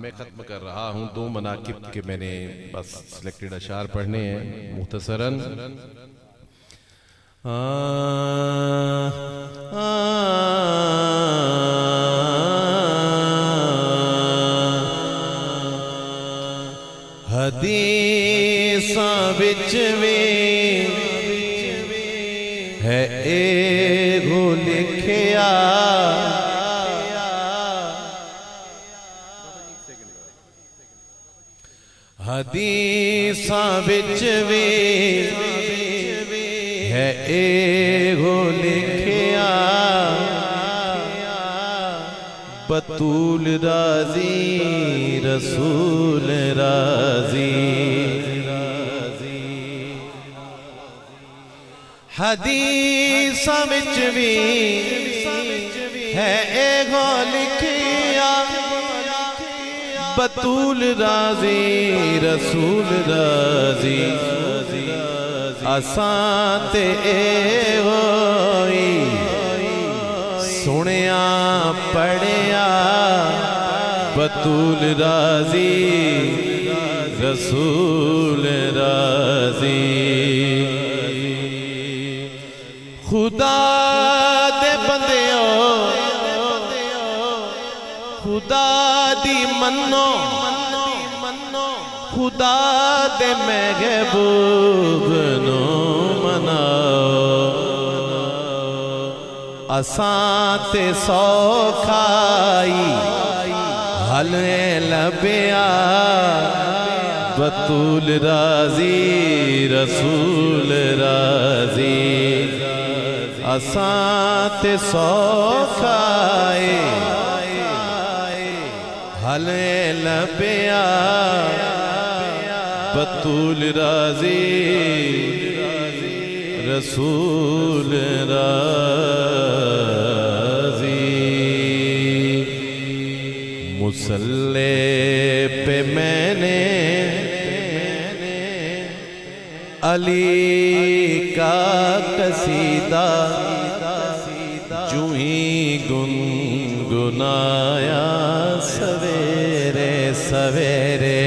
میں ختم کر رہا ہوں 2 مناقب کے میں نے بس سلیکٹڈ اشعار پڑھنے ہیں مختصراً. حدیثاں وچ وی ہے ایگو لکھیا حدیثاں وچ وی ہے ایگو لکھیا بطول راضی رسول راضی حدیثاں وچ وی ہے ایگو لکھیا بطول راضی رسول راضی اساں تے اے ہوئی سنیا پڑھیا بطول راضی رسول راضی خدا دے بندیو خدا دی منو خدا دے محبوب نو مناؤ اساں تے سوکھائی حلے لبیا بطول راضی رسول راضی اساں تے سوکھائی حلے لبیا بطول راضی رسول راضی مصلی پہ میں نے علی کا قصیدہ جو ہی گنگنایا سویرے سویرے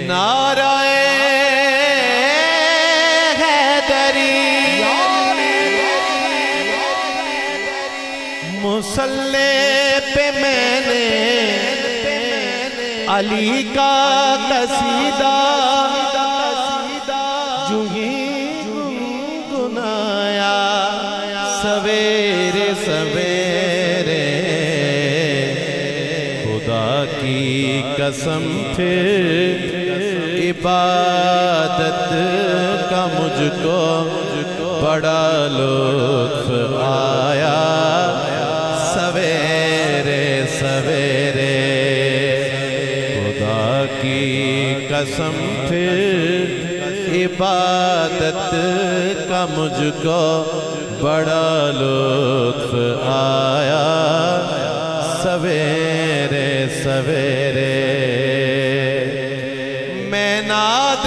نعرہ حیدری مصلی پہ میں نے علی کا قصیدہ جو ہی گنایا سویرے سویرے خدا کی قسم پھر عبادت کا مجھ کو بڑا لطف آیا سویرے سویرے خدا کی قسم پھر عبادت کا مجھ کو بڑا لطف آیا سویرے سویرے میں ناد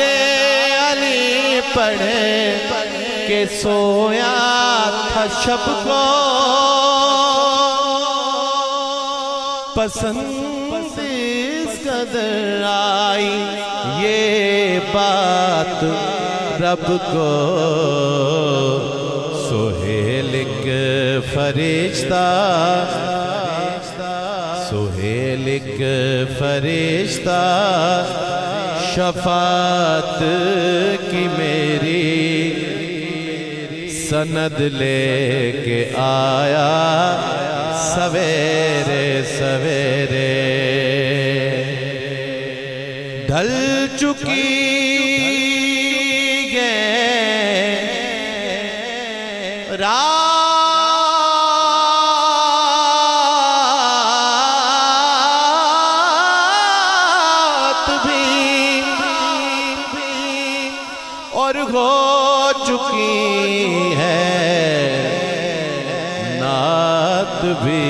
علی پڑھے کہ سویا تھا شب کو پسند اس قدر آئی یہ بات رب کو سہیل ایک فرشتہ سہیل ایک فرشتہ شفاعت کی میری سند لے کے آیا سویرے سویرے ڈھل چکی رات بھی اور ہو چکی ہے نعت بھی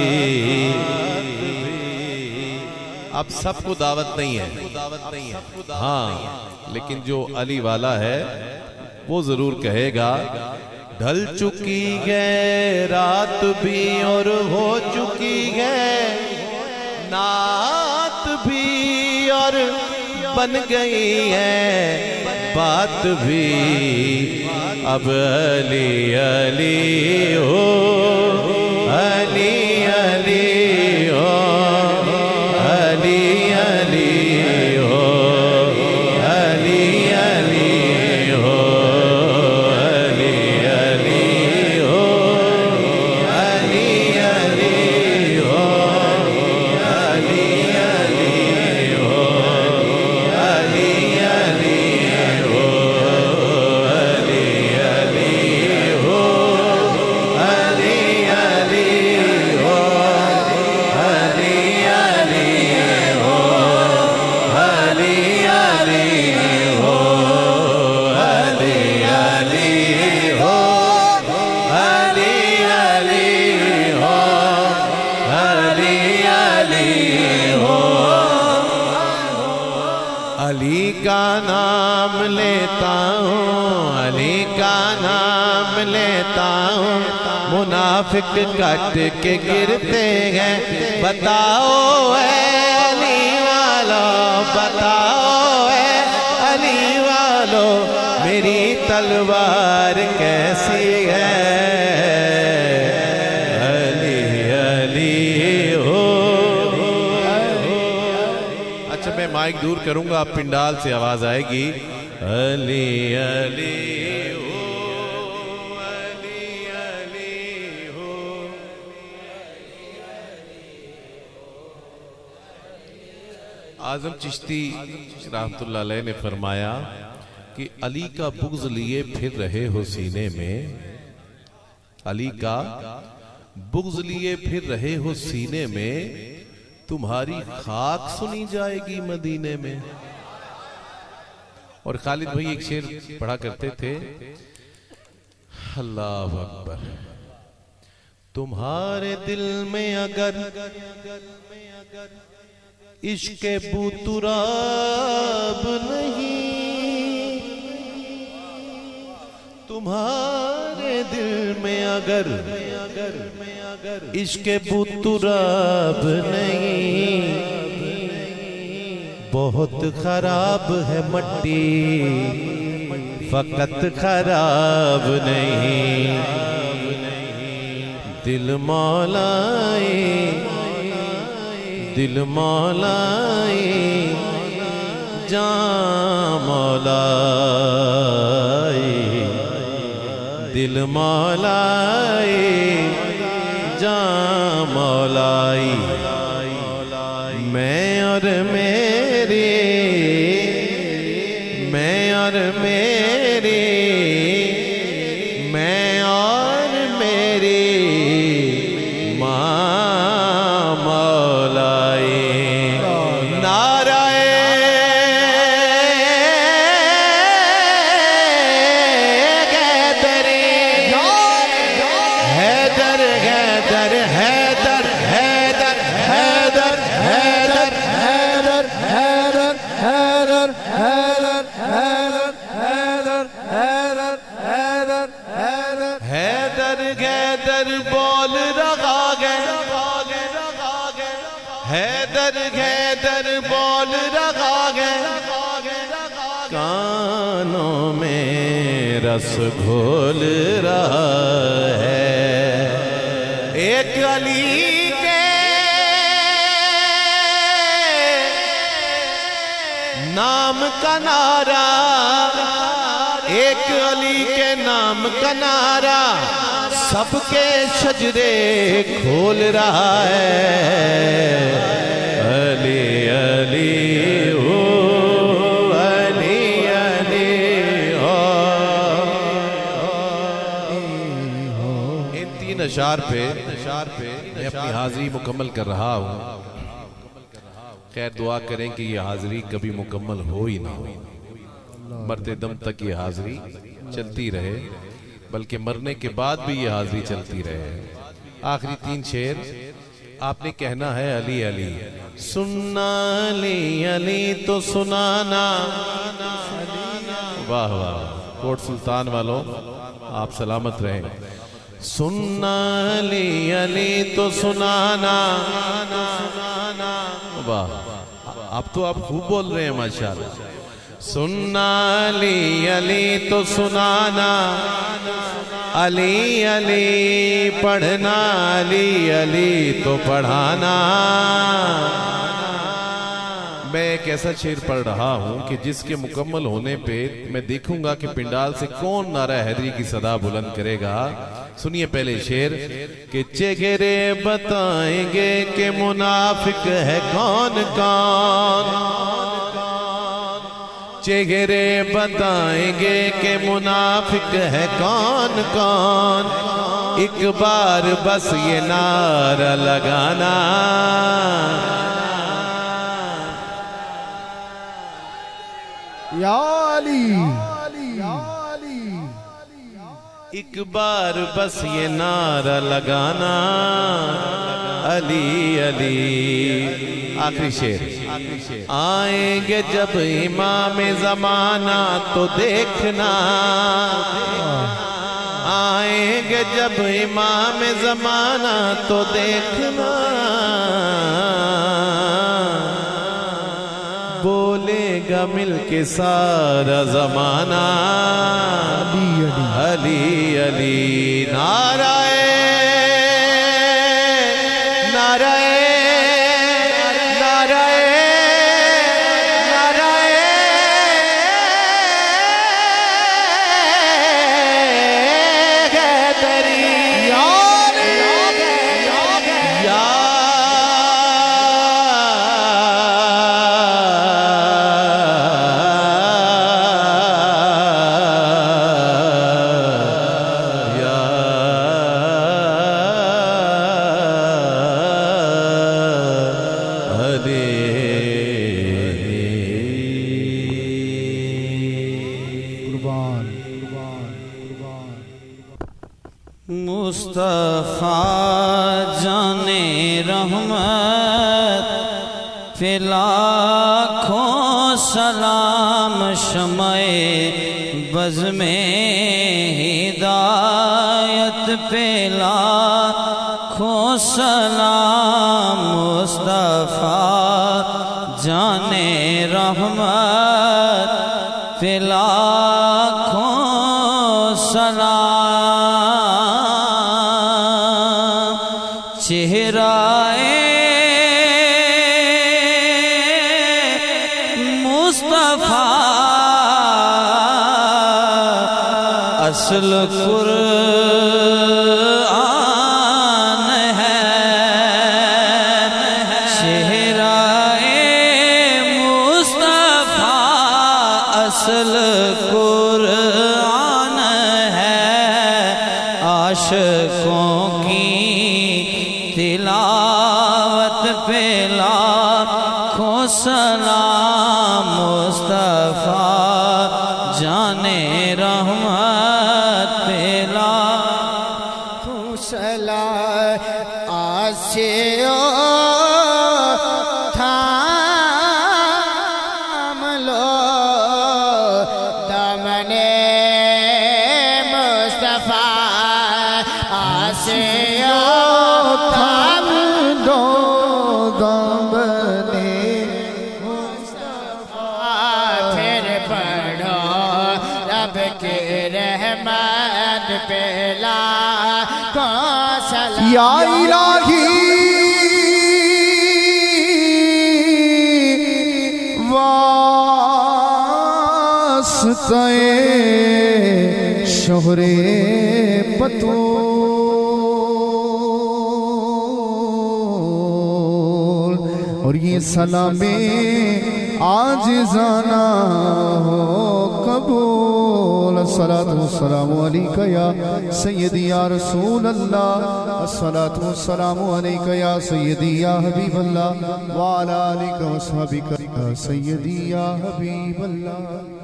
اب سب کو دعوت نہیں ہے ہاں لیکن جو علی والا ہے وہ ضرور کہے گا ڈھل چکی ہے رات بھی اور ہو چکی ہے نعت بن گئی ہے بات بھی اب علی علی ہو علی علی ہو علی علی ہو علی علی ہو علی علی ہو علی علی ہو علی علی ہو علی علی ہو علی علی ہو علی علی ہو علی علی ہو علی علی ہو علی علی ہو علی علی ہو علی علی ہو علی کا نام لیتا ہوں علی کا نام لیتا ہوں منافق کٹ کے گرتے ہیں بتاؤ اے علی والو بتاؤ اے علی والو میری تلوار کیسی ہے علی علی ہو اچھا میں مائک دور کروں گا آپ پنڈال سے آواز آئے گی علی علی ہو علی علی ہو اعظم چشتی رحمت اللہ علیہ نے فرمایا کہ علی کا بغض لیے پھر رہے ہو سینے میں علی کا بغض لیے پھر رہے ہو سینے میں تمہاری خاک سنی جائے گی مدینے میں اور خالد بھائی ایک شعر پڑھا کرتے تھے اللہ اکبر تمہارے دل میں اگر عشق بو تراب نہیں تمہارے دل میں اگر عشق بو تراب نہیں بہت خراب ہے مٹی فقط خراب نہیں دل مولائی دل مولائی جان مولائی دل مولائی جان مولائی میں اور میری میں اور میری میں اور میری ماں مولائی نعرہ حیدر حیدر حیدر حیدر حیدر حیدر حیدر حیدر حیدر حیدر حیدر حیدر حیدر حیدر حیدر حیدر بول رہا ہے حیدر حیدر بول رہا ہے کانوں میں رس گھول رہا ہے ایک علی کے نام کا نعرہ ایک علی کے نام کا نعرہ سب کے شجرے کھول رہا ہے علی علی ہو علی علی ہو ان تین اشعار پہ میں اپنی حاضری مکمل کر رہا ہوں خیر دعا کریں کہ یہ حاضری کبھی مکمل ہو ہی نہ ہو مرتے دم تک یہ حاضری چلتی رہے بلکہ مرنے کے بعد بھی یہ حاضری چلتی رہے آخری تین شعر آپ نے کہنا ہے علی علی سننا علی علی تو سنانا واہ واہ کوٹ سلطان والوں آپ سلامت رہیں سننا علی علی تو سنانا واہ اب تو آپ خوب بول رہے ہیں ماشاءاللہ. سننا علی علی تو سنانا، علی علی پڑھنا، علی علی تو پڑھانا. میں ایک ایسا شعر پڑھ رہا ہوں کہ جس کے مکمل ہونے پہ میں دیکھوں گا کہ پنڈال سے کون نعرہ حیدری کی صدا بلند کرے گا. سنیے پہلے شعر کہ چہرے بتائیں گے کہ منافق ہے کون کون، چہرے بتائیں گے کہ منافق ہے کون کون، ایک بار بس یہ نعرہ لگانا. یا علی ایک بار بس یہ نعرہ لگانا، علی علی. آخری شعر. آئیں گے جب امام زمانہ تو دیکھنا، آئیں گے جب امام زمانہ تو دیکھنا، بولے گا مل کے سارا زمانہ، علی علی. نعرہ نعرہ نعرہ نعرہ حیدری. مصطفیٰ جانے رحمت پہ لاکھوں سلام، شمع بز میں ہدایت پہ لاکھوں سلام. مصطفیٰ جانے رحمت پہ لاکھوں سلام. چہرہ مصطفیٰ اصل قرآن ہے، چہرہ مصطفیٰ اصل قرآن ہے. عاشقوں کی تلاوت پہ لاکھوں سلام. مصطفیٰ جانے رحمت پہ لاکھوں سلام. آسیو تھام لو دامنے مصطفیٰ، آسیو یا الہی واسطہ شہر بطول، اور یہ سلام عاجزانہ ہو قبول. الصلاة والسلام علیکہ یا سیدی یا رسول اللہ، الصلاة والسلام علیکہ یا سیدی یا حبیب اللہ، وعلی آلکہ وصحبکہ یا سیدی یا حبیب اللہ.